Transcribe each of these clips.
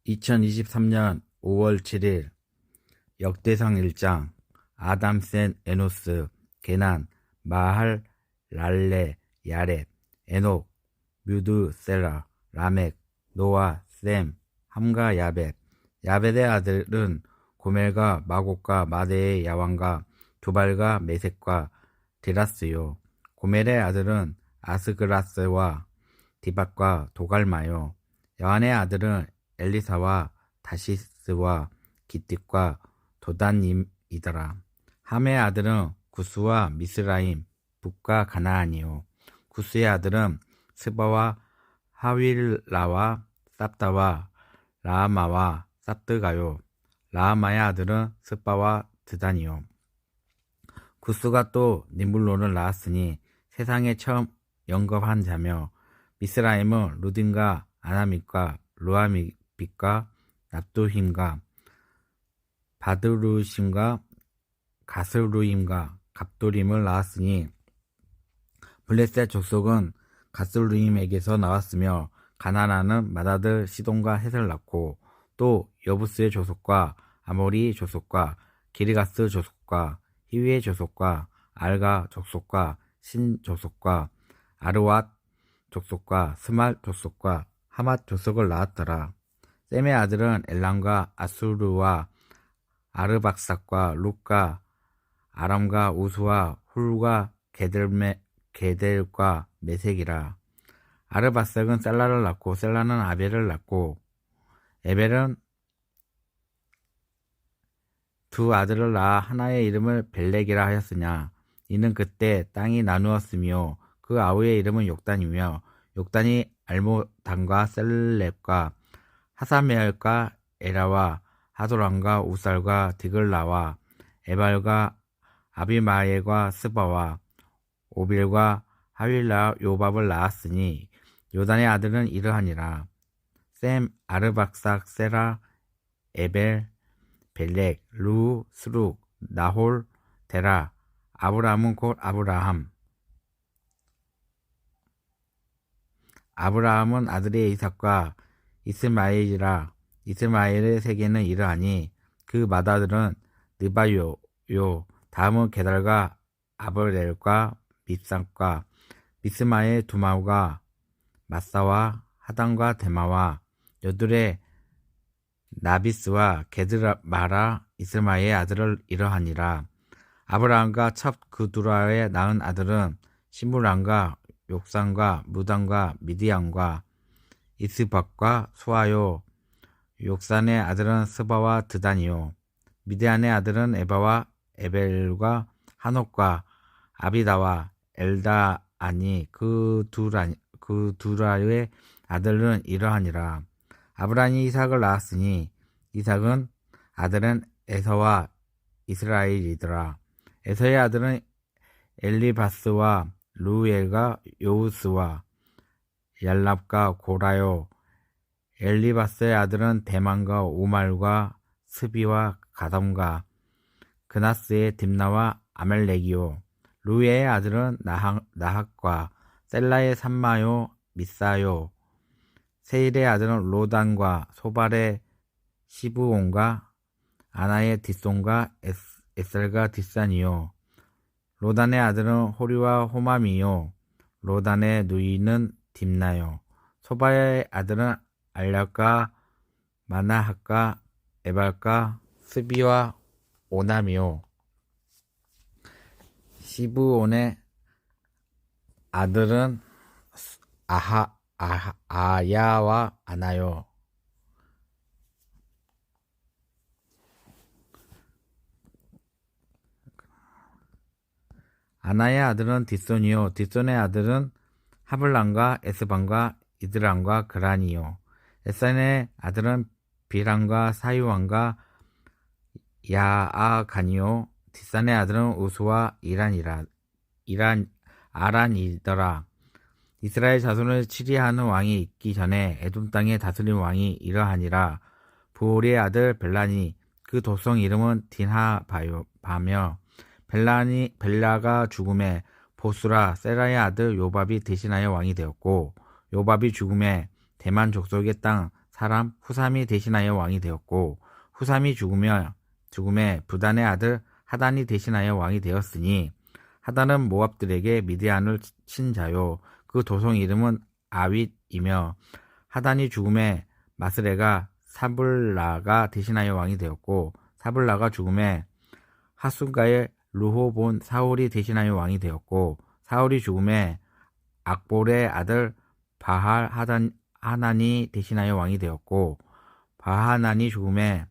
2023년 5월 7일 역대상 1장 아담, 셋, 에노스, 게난, 마할, 랄레, 야렛, 에녹, 뮤드, 셀라, 라멕, 노아, 셈, 함과 야벳. 야벳의 아들은 고멜과 마곡과 마대의 야왕과 두발과 메색과 디라스요. 고멜의 아들은 아스그라스와 디박과 도갈마요. 야완의 아들은 엘리사와 다시스와 기틱과 도단님이더라. 함의 아들은 구스와 미스라임, 북과 가나안이요. 구스의 아들은 스바와 하윌라와 삽다와 라하마와 삽드가요. 라하마의 아들은 스바와 드단이요. 구스가 또 니물론을 낳았으니 세상에 처음 영겁한 자며, 미스라임은 루딘과 아나밋과 루아밋과 납두힘과 바드루심과 가스루임과 갑도림을 낳았으니, 블레셋 족속은 가스루임에게서 나왔으며, 가나안은 맏아들 시돈과 헷을 낳고, 또 여부스의 조속과 아모리 조속과 기르가스 조속과 히위의 조속과 알가 족속과 신 조속과 아르왓 족속과 스말 족속과 하맛 족속을 낳았더라. 셈의 아들은 엘람과 아수르와 아르박삭과 룻과 아람과 우수와 훌과 게델과 메색이라. 아르박삭은 셀라를 낳고 셀라는 아벨을 낳고, 에벨은 두 아들을 낳아 하나의 이름을 벨렉이라 하였으냐. 이는 그때 땅이 나누었으며 그 아우의 이름은 욕단이며, 욕단이 알모단과 셀렙과 하사메엘과 에라와 하도람과 우살과 디글라와 에발과 아비마엘과 스바와 오빌과 하윌라 요밥을 낳았으니, 요단의 아들은 이러하니라. 셈, 아르박삭, 세라, 에벨, 벨렉, 루, 스룩, 나홀, 데라. 아브라함은 곧 아브라함. 아브라함은 아들의 이삭과 이스마엘이라. 이스마엘의 세계는 이러하니, 그 맏아들은 느바요요. 다음은 게달과 아브렐과 밉상과 미스마의 두마우가 마사와 하단과 데마와 여둘의 나비스와 게드마라. 이스마의 아들을 이러하니라. 아브라함과 첩 그두라에 낳은 아들은 시므람과 욕산과 무단과 미디안과 이스박과 수아요. 욕산의 아들은 스바와 드단이요. 미디안의 아들은 에바와 에벨과 한옥과 아비다와 엘다아니. 그 두라의 아들은 이러하니라. 아브라함이 이삭을 낳았으니, 이삭은 아들은 에서와 이스라엘이더라. 에서의 아들은 엘리바스와 루엘과 요우스와 얄랍과 고라요. 엘리바스의 아들은 대만과 오말과 스비와 가담과 그나스의 딥나와 아멜렉이요. 루엘의 아들은 나학과 셀라의 산마요 미사요. 세일의 아들은 로단과 소발의 시브온과 아나의 뒷손과 에셀과 뒷산이요. 로단의 아들은 호리와 호맘이요. 로단의 누이는 딥나요. 소발의 아들은 알략과 마나핫과 에발과 스비와 오남이요. 시브온의 아들은 아야와 아나요. 아나의 아들은 뒷손이요. 뒷손의 아들은 하블람과 에스반과 이드람과 그란이요. 에산의 아들은 비람과 사유왕과 야아간이요. 뒷산의 아들은 우수와 아란이더라. 이스라엘 자손을 치리하는 왕이 있기 전에 에돔 땅에 다스린 왕이 이러하니라. 부올의 아들 벨라니. 그 도성 이름은 딘하바며, 벨라가 죽음에 보스라 세라의 아들 요밥이 대신하여 왕이 되었고, 요밥이 죽음에 대만 족속의 땅 사람 후삼이 대신하여 왕이 되었고 후삼이 죽음에 부단의 아들 하단이 대신하여 왕이 되었으니 하단은 모압들에게 미디안을 친 자요 그 도성 이름은 아윗이며 하단이 죽음에 마스레가 사블라가 대신하여 왕이 되었고 사블라가 죽음에 하숫가의 르호본 사울이 대신하여 왕이 되었고 사울이 죽음에 악볼의 아들 바할 하난이 대신하여 왕이 되었고 바하난이 죽음에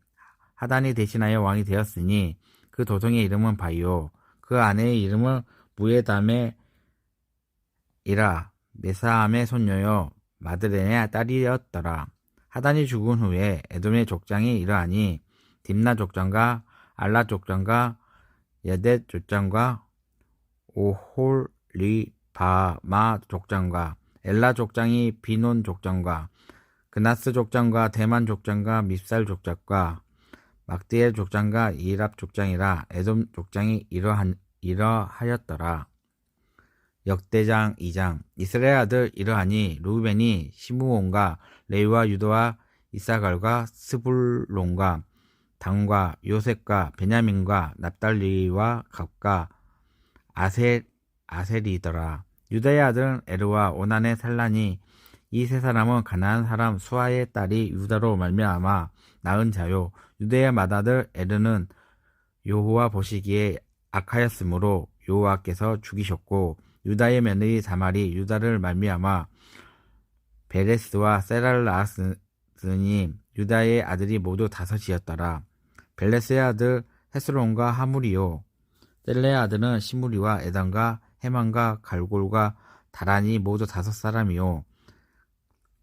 하단이 대신하여 왕이 되었으니 그 도성의 이름은 바이오 그 아내의 이름은 무에담의 이라 메사함의 손녀요 마드렌의 딸이었더라. 하단이 죽은 후에 에돔의 족장이 이러하니 딥나 족장과 알라 족장과 예뎃 족장과 오홀리바마 족장과 엘라 족장이 비논 족장과 그나스 족장과 대만 족장과 밉살 족장과 막디엘 족장과 이랍 족장이라 에돔 족장이 이러하였더라. 역대장 2장 이스라엘 아들 이러하니 루벤이 시므온과 레위와 유다와 이사갈과 스불론과 단과 요셉과 베냐민과 납달리와 갑과 아셀이더라. 유다의 아들은 에르와 오난의 살란이 이 세 사람은 가나안 사람 수아의 딸이 유다로 말미암아 낳은 자요 유다의 맏아들 에르는 여호와 보시기에 악하였으므로 여호와께서 죽이셨고 유다의 며느리 다말이 유다를 말미암아 베레스와 세라를 낳았으니 유다의 아들이 모두 5이었더라. 벨레스의 아들 헤스론과 하물이요 셀레의 아들은 시므리와 에단과 헤만과 갈골과 다란이 모두 5사람이요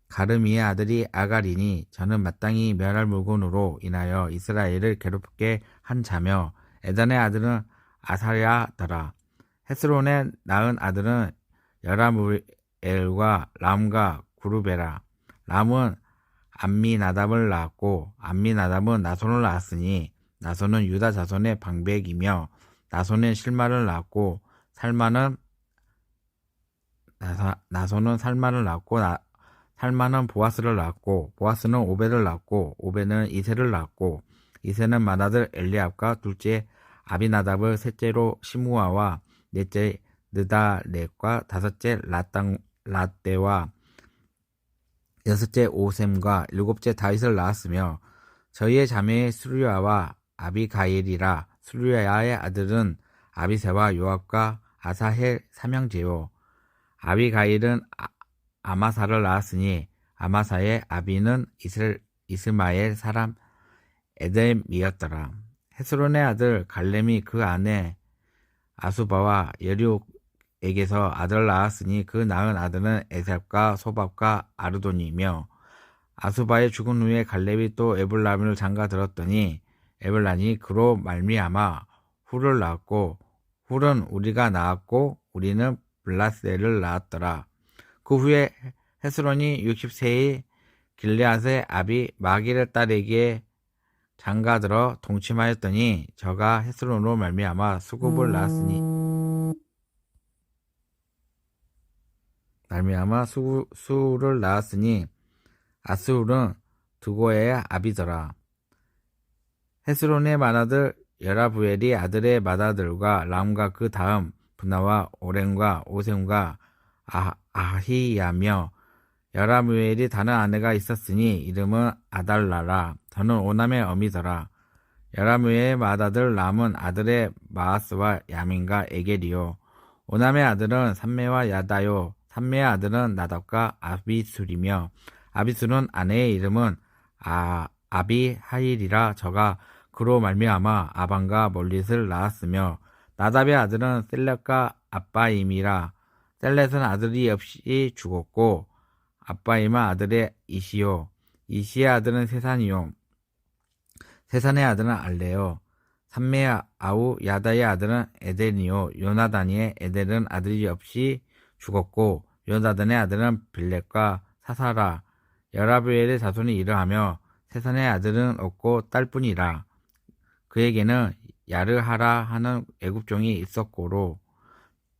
가르미의 아들이 아갈이니 저는 마땅히 멸할 물건으로 인하여 이스라엘을 괴롭게 한 자며 에단의 아들은 아사랴더라. 헤스론의 낳은 아들은 여라무엘과 람과 구르베라. 람은 암미나답을 낳았고 암미나답은 나손을 낳았으니 나손은 유다 자손의 방백이며 나손은 실마를 낳았고 나손은 살마를 낳았고 살마는 보아스를 낳았고 보아스는 오벳을 낳았고 오벳은 이세를 낳았고 이세는 맏아들 엘리압과 둘째 아비나답을 셋째로 시므아와 넷째 느다렛과 다섯째 라떼와 여섯째 오셈과 일곱째 다윗을 낳았으며 저희의 자매의 수르야와 아비가일이라. 수르야의 아들은 아비새와 요압과 아사헬 삼형제요 아비가일은 아마사를 낳았으니 아마사의 아비는 이스마엘 사람 에뎀이었더라. 헤스론의 아들 갈렘이 그 아내 아수바와 여리옥에게서 아들을 낳았으니 그 낳은 아들은 에셉과 소밥과 아르돈이며 아수바의 죽은 후에 갈렙이 또 에블람을 장가들었더니 에블란이 그로 말미암아 훌을 낳았고 훌은 우리가 낳았고 우리는 블라셀을 낳았더라. 그 후에 헤스론이 60세의 길르앗의 아비 마길의 딸에게 장가들어 동침하였더니 저가 헤스론으로 말미암아 수굽을 낳았으니 수를 낳았으니 아스울은 두고의 아비더라. 헤스론의 맏아들 여라부엘이 아들의 맏아들과 람과 그 다음 분하와 오렌과 오셈과 아히야며 여라무엘이 다른 아내가 있었으니 이름은 아달라라. 저는 오남의 어미더라. 여라무엘의 맏아들 람은 아들의 마아스와 야민과 에겔이요 오남의 아들은 삼메와 야다요 삼메의 아들은 나답과 아비술이며 아비술은 아내의 이름은 아비하일이라. 저가 그로 말미암아 아반과 몰릿을 낳았으며 나답의 아들은 셀렛과 아빠임이라. 셀렛은 아들이 없이 죽었고 아빠임은 아들의 이시요 이시의 아들은 세산이요 세산의 아들은 알레요 삼메의 아우 야다의 아들은 에덴이요 요나단의 에덴은 아들이 없이 죽었고 요나단의 아들은 빌렛과 사사라. 여라브엘의 자손이 이러하며 세산의 아들은 없고 딸뿐이라. 그에게는 야르하라 하는 애굽종이 있었고로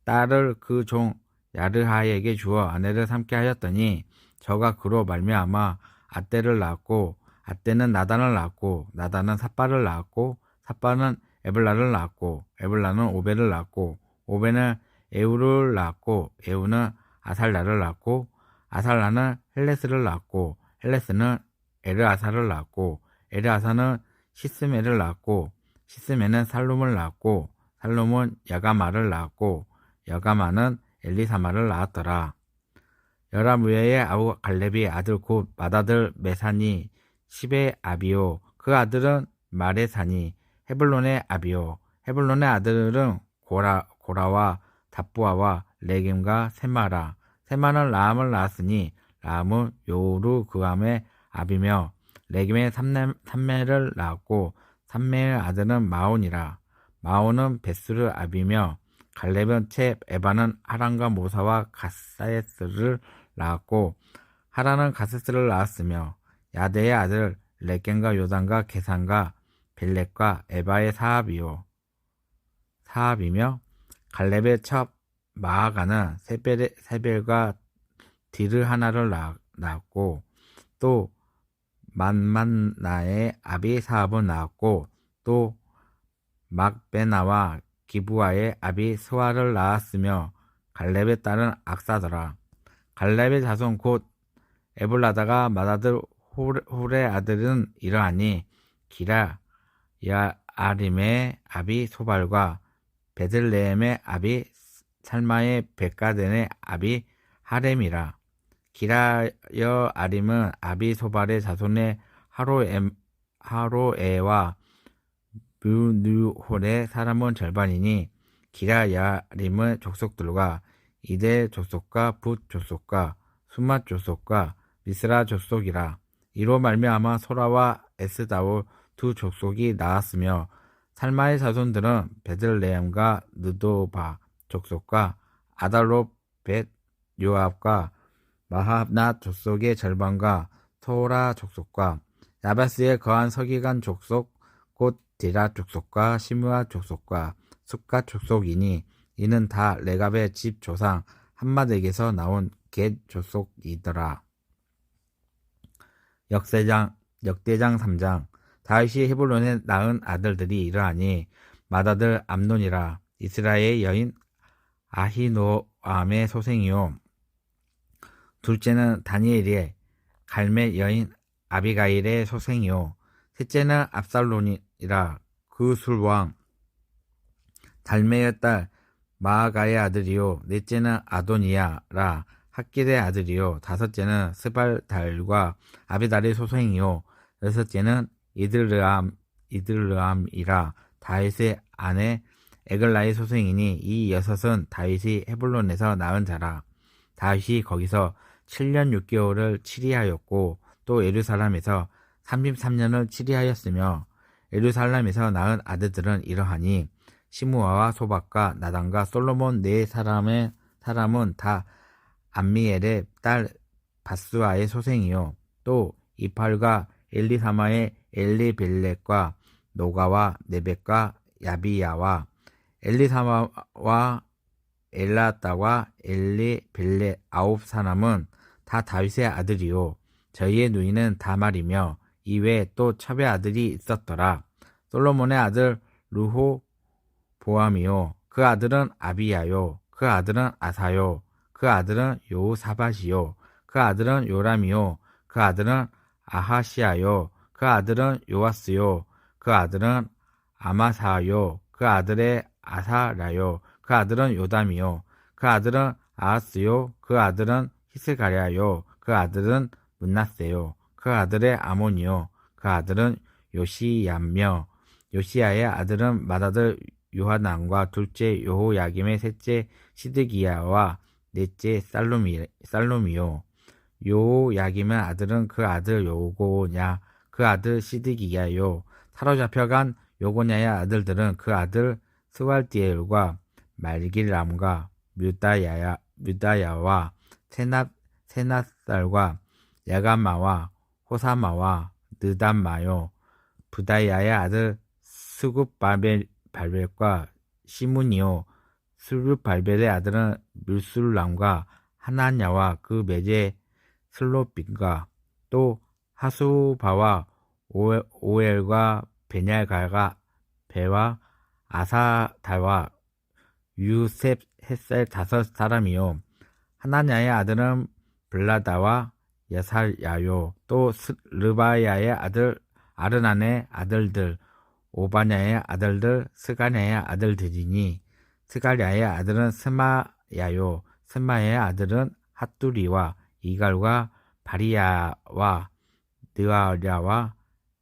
딸을 그 종 야르하에게 주어 아내를 삼게 하였더니 저가 그로 말미암아 아떼를 낳았고 아떼는 나단을 낳았고 나단은 삿바를 낳았고 삿바는 에블라를 낳았고 에블라는 오벨을 낳았고 오벨은 에우를 낳았고 에우는 아살라를 낳았고 아살라는 헬레스를 낳았고 헬레스는 에르아사를 낳았고 에르아사는 시스메를 낳았고 시스메는 살룸을 낳았고 살룸은 야가마를 낳았고 야가마는 엘리사마를 낳았더라. 여라무엘의 아우 갈렙이 아들 곧 맏아들 메산이 십의 아비요 그 아들은 마레산이 헤블론의 아비요 헤블론의 아들은 고라와 답부아와 레겜과 세마라 세마는 라함을 낳았으니 라함은 요르그암의 아비며 레겜의 삼매를 낳았고 삼매의 아들은 마온이라 마온은 베스르 아비며 갈렙은 채 에바는 하란과 모사와 가사에스를 낳았고 하란은 가세스를 낳았으며 야데의 아들 레겜과 요단과 게산과 벨렉과 에바의 사합이며 갈렙의 첩 마아가는 세벨과 디르 하나를 낳았고 또 만만나의 아비 사합을 낳았고 또 막베나와 기부아의 아비 스와를 낳았으며 갈렙의 딸은 악사더라. 갈렙의 자손 곧 에블라다가 맏아들 홀의 아들은 이러하니 기라 야아림의 아비 소발과 베들레헴의 아비 살마의 백가덴의 아비 하렘이라. 기라여 아림은 아비 소발의 자손의 하로에와 뮤누홀의 사람은 절반이니 기라야림의 족속들과 이데 족속과 붓 족속과 수맛 족속과 미스라 족속이라. 이로 말미암아 소라와 에스다올 두 족속이 나았으며 살마의 자손들은 베들레헴과 느도바 족속과 아달로 벳 요압과 마합나 족속의 절반과 소라 족속과 야바스에 거한 서기관 족속 곧 디라 족속과 시므아 족속과 숫가 족속이니 이는 다 레갑의 집 조상 한맛에게서 나온 겟 족속이더라. 역대장 3장 다윗이 헤블론에 낳은 아들들이 이러하니 맏아들 암논이라 이스라엘의 여인 아히노암의 소생이요 둘째는 다니엘의 갈멜 여인 아비가일의 소생이요 셋째는 압살론이라 그 술왕 달메의 딸 마아가의 아들이요 넷째는 아도니야라 학길의 아들이요 다섯째는 스발달과 아비달의 소생이요 여섯째는 이들르암이라 다윗의 아내 에글라의 소생이니 이 여섯은 다윗이 헤블론에서 낳은 자라. 다윗이 거기서 7년 6개월을 치리하였고 또 예루살렘에서 33년을 치리하였으며 예루살렘에서 낳은 아들들은 이러하니 시므아와 소박과 나단과 솔로몬 네 사람은 다 암미엘의 딸 바스와의 소생이요 또 이팔과 엘리사마의 엘리벨렉과 노가와 네벡과 야비야와 엘리사마와 엘라따와 엘리벨렉 9사람은 다 다윗의 아들이요 저희의 누이는 다말이며 이외에 또 첩의 아들이 있었더라. 솔로몬의 아들 르호보암이요 그 아들은 아비야요 그 아들은 아사요 그 아들은 요사밧이요 그 아들은 요람이요 그 아들은 아하시아요 그 아들은 요아스요 그 아들은 아마사요 그 아들의 아사라요 그 아들은 요담이요 그 아들은 아하스요 그 아들은 히스가랴요 그 아들은 문나세요 그 아들의 아몬이요 그 아들은 요시야며 요시야의 아들은 맏아들 요하난과 둘째 여호야김의 셋째 시드기야와 넷째 살룸이요 요야김의 아들은 그 아들 요고냐 그 아들 시드기야요 사로잡혀간 요고냐의 아들들은 그 아들 스왈디엘과 말길람과 뮤다야와 세낫살과 야가마와 호사마와 느담마요 부다야의 아들 스굽발벨과 시므니요 스룹발벨의 아들은 뮤술람과 하나냐와 그 매제 슬로빈과 또 하수바와 오엘과 베냐가가 베와 아사다와 유셉 햇셀 5사람이요. 하나냐의 아들은 블라다와 예살야요. 또 르바야의 아들 아르난의 아들들 오바냐의 아들들 스가냐의 아들들이니 스가랴의 아들은 스마야요. 스마야의 아들은 핫두리와 이갈과 바리야와 느아랴와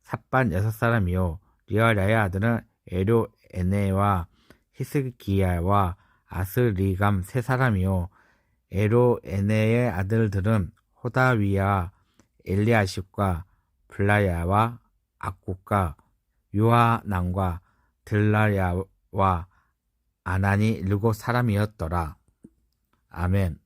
삽반 6사람이요. 느아랴의 아들은 에로에네와 히스기야와 아스리감 3사람이요. 에로에네의 아들들은 호다위와 엘리아십과 블라야와 악국과 요하난과 들라야와 아난이 7사람이었더라. 아멘.